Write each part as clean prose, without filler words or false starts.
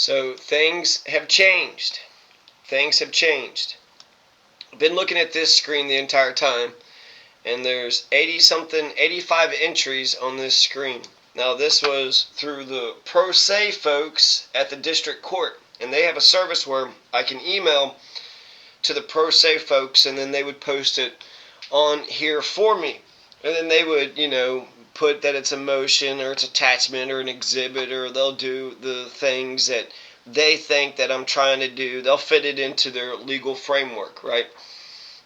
So things have changed. Things have changed. I've been looking at this screen the entire time, and there's 85 entries on this screen. Now this was through the pro se folks at the district court, and they have a service where I can email to the pro se folks, and then they would post it on here for me. And then they would, put that it's a motion or it's attachment or an exhibit, or they'll do the things that they think that I'm trying to do. They'll fit it into their legal framework, right?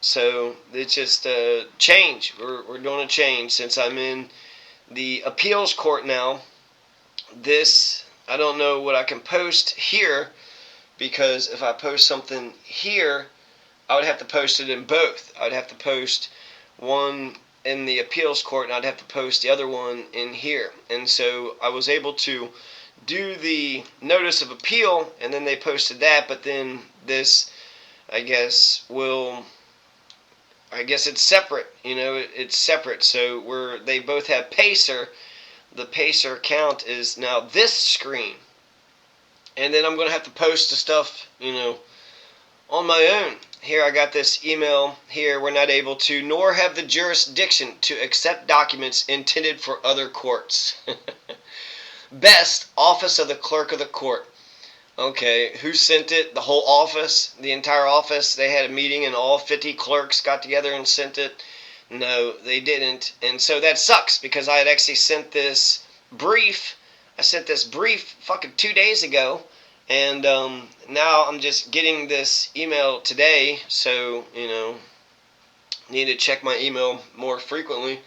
So it's just a change. We're doing a change since I'm in the appeals court now. I don't know what I can post here, because if I post something here, I would have to post it in both. I'd have to post one in the appeals court, and I'd have to post the other one in here. And so I was able to do the notice of appeal, and then they posted that, but then this, I guess it's separate. It's separate. So they both have Pacer. The Pacer account is now this screen. And then I'm going to have to post the stuff, on my own. Here I got this email here. We're not able to, nor have the jurisdiction to accept documents intended for other courts. Best, Office of the Clerk of the Court. Okay, who sent it? The whole office? The entire office? They had a meeting and all 50 clerks got together and sent it? No, they didn't. And so that sucks, because I had actually sent this brief. I sent this brief fucking 2 days ago. And now I'm just getting this email today, so, need to check my email more frequently.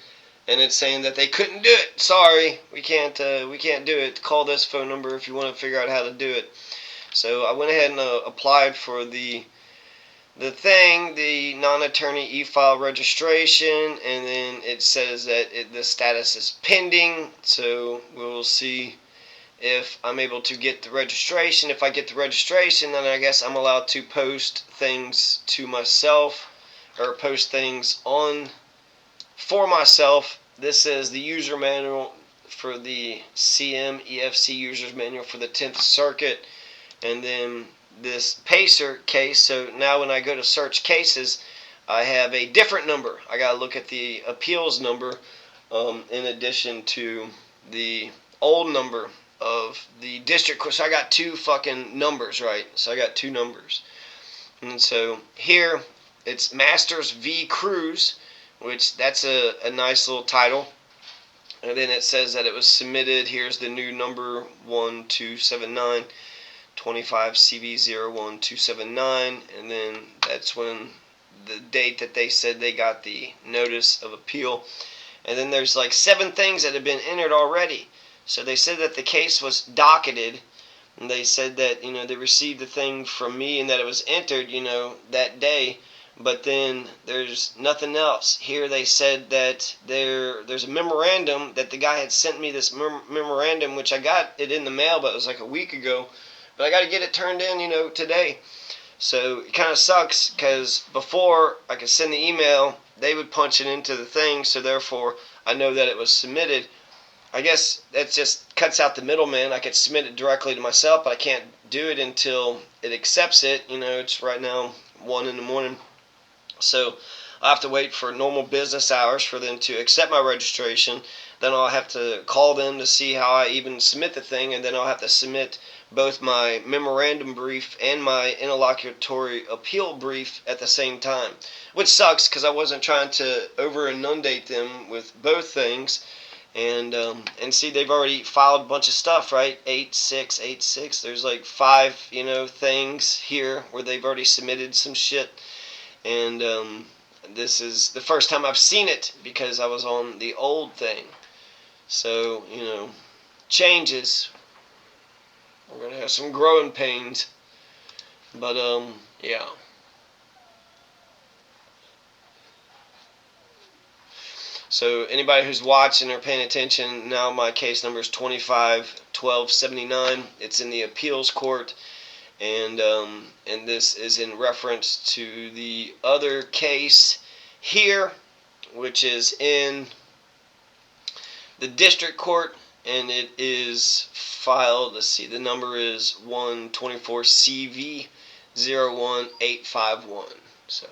And it's saying that they couldn't do it. Sorry, we can't do it. Call this phone number if you want to figure out how to do it. So I went ahead and applied for the non-attorney e-file registration, and then it says that the status is pending. So we'll see if I'm able to get the registration. If I get the registration, then I guess I'm allowed to post things to myself, or post things for myself. This is the user manual for the CMEFC Users Manual for the 10th Circuit, and then this Pacer case. So now when I go to search cases, I have a different number. I got to look at the appeals number in addition to the old number of the district court. So I got two fucking numbers, right? So I got two numbers. And so here it's Masters v. Cruz, which that's a nice little title. And then it says that it was submitted. Here's the new number, 1279 25 CV01279, and then that's when the date that they said they got the notice of appeal. And then there's like 7 things that have been entered already. So they said that the case was docketed, and they said that, they received the thing from me and that it was entered, that day. But then there's nothing else. Here they said that there's a memorandum that the guy had sent me, this memorandum, which I got it in the mail, but it was like a week ago. But I got to get it turned in, today. So it kind of sucks, because before I could send the email, they would punch it into the thing, so therefore I know that it was submitted. I guess that just cuts out the middleman. I could submit it directly to myself, but I can't do it until it accepts it. It's right now 1 in the morning. So I'll have to wait for normal business hours for them to accept my registration. Then I'll have to call them to see how I even submit the thing, and then I'll have to submit both my memorandum brief and my interlocutory appeal brief at the same time, which sucks, because I wasn't trying to over-inundate them with both things. And see, they've already filed a bunch of stuff, right? 8686. There's like 5, things here where they've already submitted some shit. And this is the first time I've seen it, because I was on the old thing. So, changes. We're going to have some growing pains. But, yeah. So anybody who's watching or paying attention, now my case number is 25-1279. It's in the appeals court, and this is in reference to the other case here, which is in the district court. and it is filed. Let's see, the number is 124CV01851. So